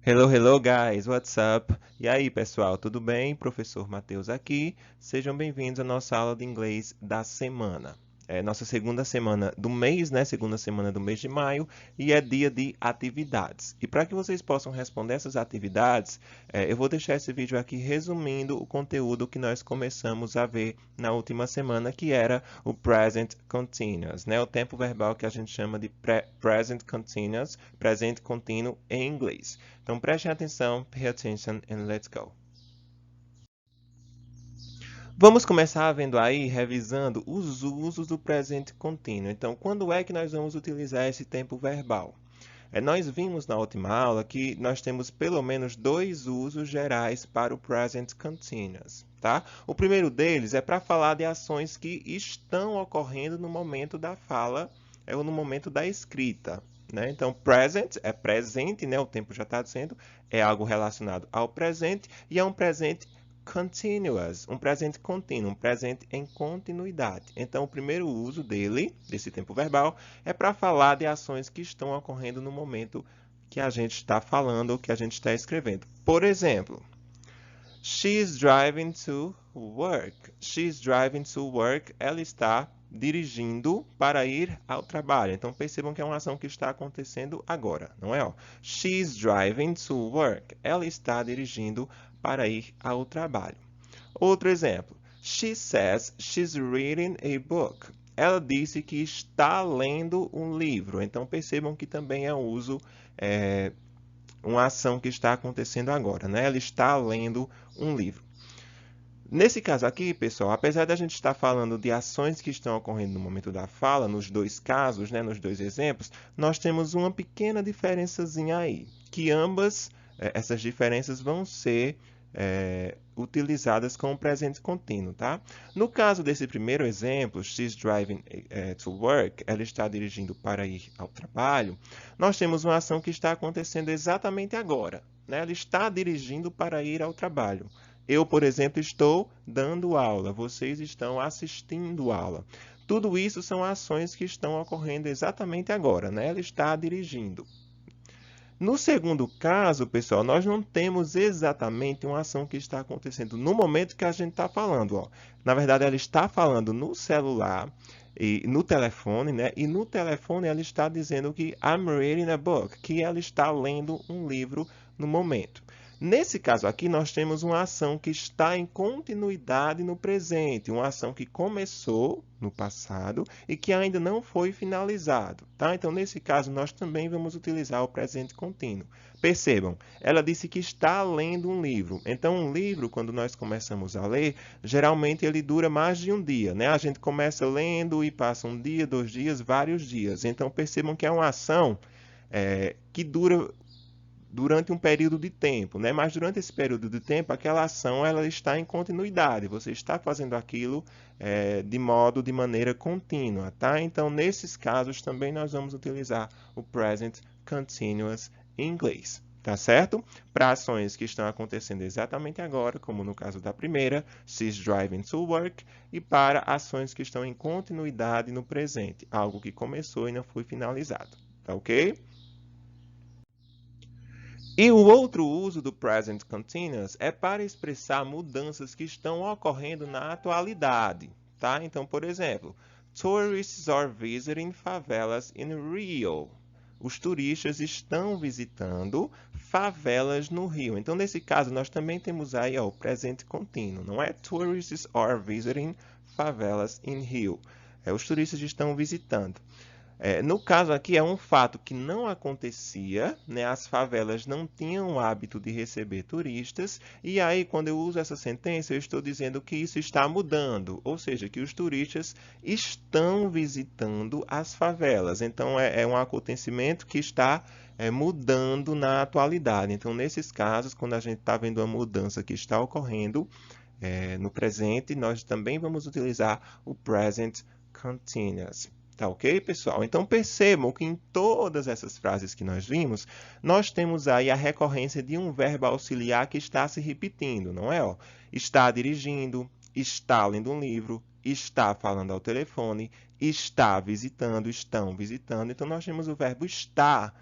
Hello, hello, guys. What's up? E aí, pessoal, tudo bem? Professor Matheus aqui. Sejam bem-vindos à nossa aula de inglês da semana. É nossa segunda semana do mês, né? Segunda semana do mês de maio e é dia de atividades. E para que vocês possam responder essas atividades, eu vou deixar esse vídeo aqui resumindo o conteúdo que nós começamos a ver na última semana, que era o present continuous, né? O tempo verbal que a gente chama de present continuous, presente contínuo em inglês. Então prestem atenção, pay attention and let's go. Vamos começar vendo aí, revisando os usos do presente contínuo. Então, quando é que nós vamos utilizar esse tempo verbal? Nós vimos na última aula que nós temos pelo menos dois usos gerais para o present continuous, tá? O primeiro deles é para falar de ações que estão ocorrendo no momento da fala, ou no momento da escrita, né? Então, present é presente, né? O tempo já está dizendo, é algo relacionado ao presente e é um presente continuous, um presente contínuo, um presente em continuidade. Então, o primeiro uso dele, desse tempo verbal, é para falar de ações que estão ocorrendo no momento que a gente está falando ou que a gente está escrevendo. Por exemplo, she's driving to work. She's driving to work. Ela está dirigindo para ir ao trabalho. Então, percebam que é uma ação que está acontecendo agora, não é? Ó. She's driving to work. Ela está dirigindo para ir ao trabalho. Outro exemplo. She says she's reading a book. Ela disse que está lendo um livro. Então, percebam que também é um uso, uma ação que está acontecendo agora, né? Ela está lendo um livro. Nesse caso aqui, pessoal, apesar da gente estar falando de ações que estão ocorrendo no momento da fala, nos dois casos, né, nos dois exemplos, nós temos uma pequena diferençazinha aí, que ambas essas diferenças vão ser utilizadas com o presente contínuo, tá? No caso desse primeiro exemplo, she's driving to work, ela está dirigindo para ir ao trabalho, nós temos uma ação que está acontecendo exatamente agora, né? Ela está dirigindo para ir ao trabalho. Eu, por exemplo, estou dando aula, vocês estão assistindo aula. Tudo isso são ações que estão ocorrendo exatamente agora, né? Ela está dirigindo. No segundo caso, pessoal, nós não temos exatamente uma ação que está acontecendo no momento que a gente está falando. Ó. Na verdade, ela está falando no celular e no telefone, né? E no telefone ela está dizendo que I'm reading a book, que ela está lendo um livro no momento. Nesse caso aqui, nós temos uma ação que está em continuidade no presente, uma ação que começou no passado e que ainda não foi finalizado, tá? Então, nesse caso, nós também vamos utilizar o presente contínuo. Percebam, ela disse que está lendo um livro. Então, um livro, quando nós começamos a ler, geralmente ele dura mais de um dia, né? A gente começa lendo e passa um dia, 2 dias, vários dias. Então, percebam que é uma ação que dura durante um período de tempo, né? Mas durante esse período de tempo, aquela ação ela está em continuidade. Você está fazendo aquilo de maneira contínua, tá? Então, nesses casos também nós vamos utilizar o present continuous em inglês. Tá certo? Para ações que estão acontecendo exatamente agora, como no caso da primeira, she's driving to work, e para ações que estão em continuidade no presente, algo que começou e não foi finalizado. Tá ok? E o outro uso do present continuous é para expressar mudanças que estão ocorrendo na atualidade, tá? Então, por exemplo, tourists are visiting favelas in Rio. Os turistas estão visitando favelas no Rio. Então, nesse caso, nós também temos aí ó, o presente contínuo, não é? Tourists are visiting favelas in Rio. Os turistas estão visitando. No caso aqui, é um fato que não acontecia, né? As favelas não tinham o hábito de receber turistas, e aí, quando eu uso essa sentença, eu estou dizendo que isso está mudando, ou seja, que os turistas estão visitando as favelas. Então, é um acontecimento que está mudando na atualidade. Então, nesses casos, quando a gente está vendo uma mudança que está ocorrendo no presente, nós também vamos utilizar o present continuous. Tá ok, pessoal? Então, percebam que em todas essas frases que nós vimos, nós temos aí a recorrência de um verbo auxiliar que está se repetindo, não é? Ó, está dirigindo, está lendo um livro, está falando ao telefone, está visitando, estão visitando. Então, nós temos o verbo estar,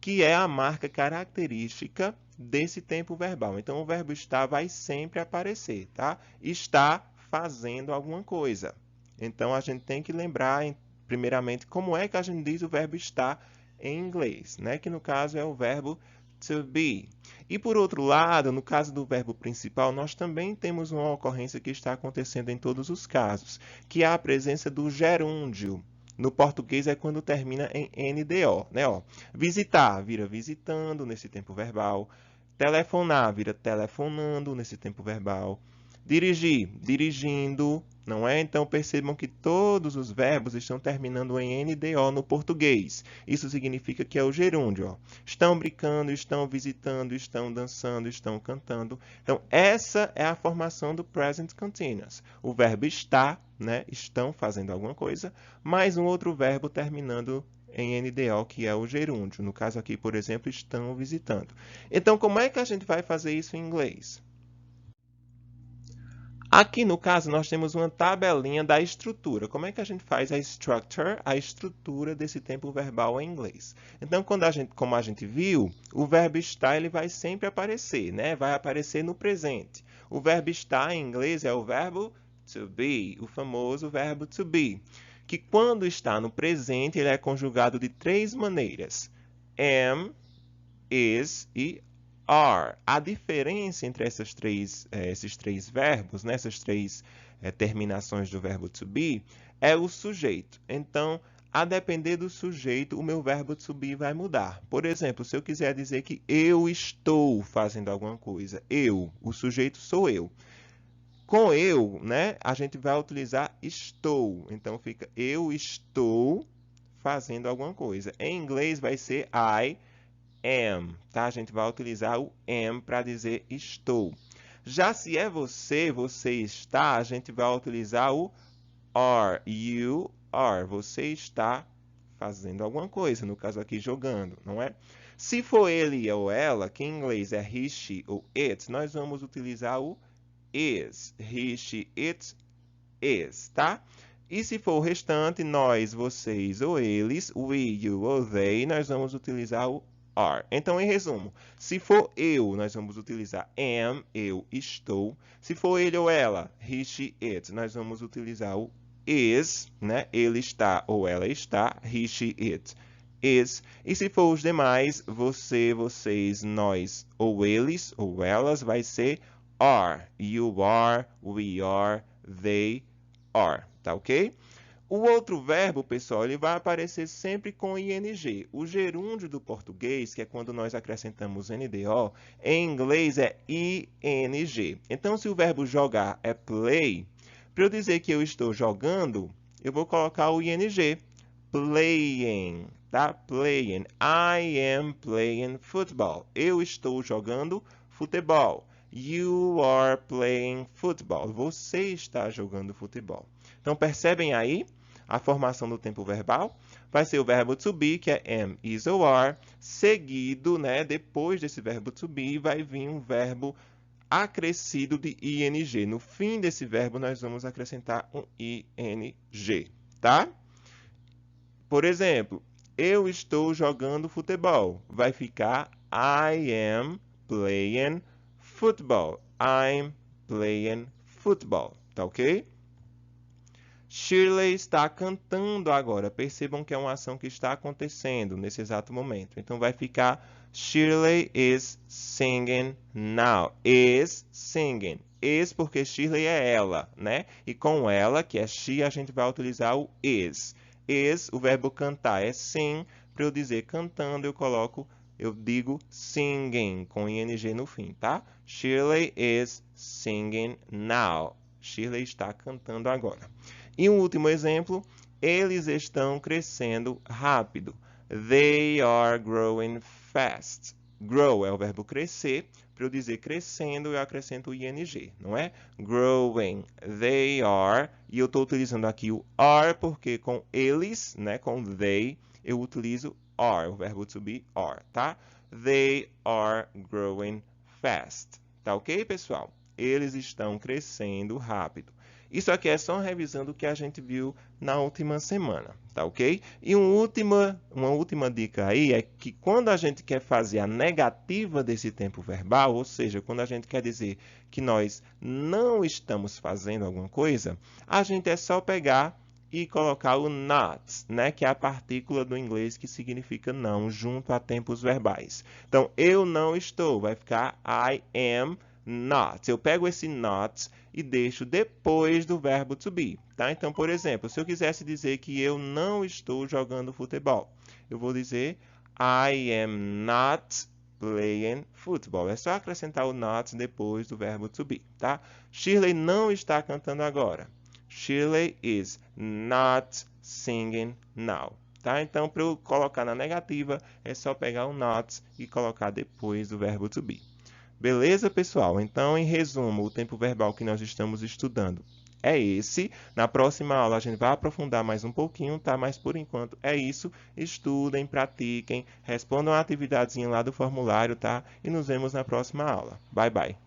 que é a marca característica desse tempo verbal. Então, o verbo estar vai sempre aparecer, tá? Está fazendo alguma coisa. Então, a gente tem que lembrar, primeiramente, como é que a gente diz o verbo estar em inglês, né? Que no caso é o verbo to be. E por outro lado, no caso do verbo principal, nós também temos uma ocorrência que está acontecendo em todos os casos, que é a presença do gerúndio. No português é quando termina em NDO, né? Ó, visitar vira visitando nesse tempo verbal. Telefonar vira telefonando nesse tempo verbal. Dirigir, dirigindo, não é? Então percebam que todos os verbos estão terminando em NDO no português. Isso significa que é o gerúndio. Ó. Estão brincando, estão visitando, estão dançando, estão cantando. Então essa é a formação do present continuous. O verbo está, né? Estão fazendo alguma coisa, mais um outro verbo terminando em NDO, que é o gerúndio. No caso aqui, por exemplo, estão visitando. Então, como é que a gente vai fazer isso em inglês? Aqui, no caso, nós temos uma tabelinha da estrutura. Como é que a gente faz a structure, a estrutura desse tempo verbal em inglês? Então, como a gente viu, o verbo estar ele vai sempre aparecer, né? Vai aparecer no presente. O verbo estar em inglês é o verbo to be, o famoso verbo to be, que quando está no presente, ele é conjugado de três maneiras: am, is e are. A diferença entre esses três verbos, né, essas três terminações do verbo to be, é o sujeito. Então, a depender do sujeito, o meu verbo to be vai mudar. Por exemplo, se eu quiser dizer que eu estou fazendo alguma coisa, eu, o sujeito sou eu. Com eu, né, a gente vai utilizar estou. Então, fica eu estou fazendo alguma coisa. Em inglês vai ser I am, tá? A gente vai utilizar o am para dizer estou. Já se é você, você está, a gente vai utilizar o are, you are. Você está fazendo alguma coisa, no caso aqui jogando, não é? Se for ele ou ela, que em inglês é he, she ou it, nós vamos utilizar o is. He, she, it, is, tá? E se for o restante, nós, vocês ou eles, we, you ou they, nós vamos utilizar o are. Então, em resumo, se for eu, nós vamos utilizar am, eu estou. Se for ele ou ela, he, she, it, nós vamos utilizar o is, né? Ele está ou ela está, he, she, it, is. E se for os demais, você, vocês, nós ou eles ou elas, vai ser are. You are, we are, they are, tá ok? O outro verbo, pessoal, ele vai aparecer sempre com ing. O gerúndio do português, que é quando nós acrescentamos NDO, em inglês é ing. Então, se o verbo jogar é play, para eu dizer que eu estou jogando, eu vou colocar o ing. Playing, tá? Playing. I am playing football. Eu estou jogando futebol. You are playing football. Você está jogando futebol. Então, percebem aí a formação do tempo verbal? Vai ser o verbo to be, que é am, is ou are, seguido, né? Depois desse verbo to be, vai vir um verbo acrescido de ing. No fim desse verbo, nós vamos acrescentar um ing, tá? Por exemplo, eu estou jogando futebol. Vai ficar I am playing football. I'm playing football. Tá ok? Shirley está cantando agora. Percebam que é uma ação que está acontecendo nesse exato momento. Então vai ficar Shirley is singing now. Is singing. Is porque Shirley é ela, né? E com ela, que é she, a gente vai utilizar o is. Is, o verbo cantar é sing. Para eu dizer cantando, eu digo singing, com ing no fim, tá? Shirley is singing now. Shirley está cantando agora. E um último exemplo, eles estão crescendo rápido. They are growing fast. Grow é o verbo crescer. Para eu dizer crescendo, eu acrescento o ing, não é? Growing. They are. E eu estou utilizando aqui o are porque com eles, né, com they, eu utilizo are, o verbo to be are, tá? They are growing fast. Tá ok, pessoal? Eles estão crescendo rápido. Isso aqui é só revisando o que a gente viu na última semana, tá ok? E uma última dica aí é que quando a gente quer fazer a negativa desse tempo verbal, ou seja, quando a gente quer dizer que nós não estamos fazendo alguma coisa, a gente é só pegar e colocar o not, né, que é a partícula do inglês que significa não, junto a tempos verbais. Então, eu não estou, vai ficar I am not. Eu pego esse not e deixo depois do verbo to be, tá? Então, por exemplo, se eu quisesse dizer que eu não estou jogando futebol, eu vou dizer I am not playing football. É só acrescentar o not depois do verbo to be, tá? Shirley não está cantando agora. Shirley is not singing now. Tá? Então, para eu colocar na negativa, é só pegar o not e colocar depois do verbo to be. Beleza, pessoal? Então, em resumo, o tempo verbal que nós estamos estudando é esse. Na próxima aula a gente vai aprofundar mais um pouquinho, tá? Mas por enquanto é isso. Estudem, pratiquem, respondam a atividadezinha lá do formulário, tá? E nos vemos na próxima aula. Bye, bye.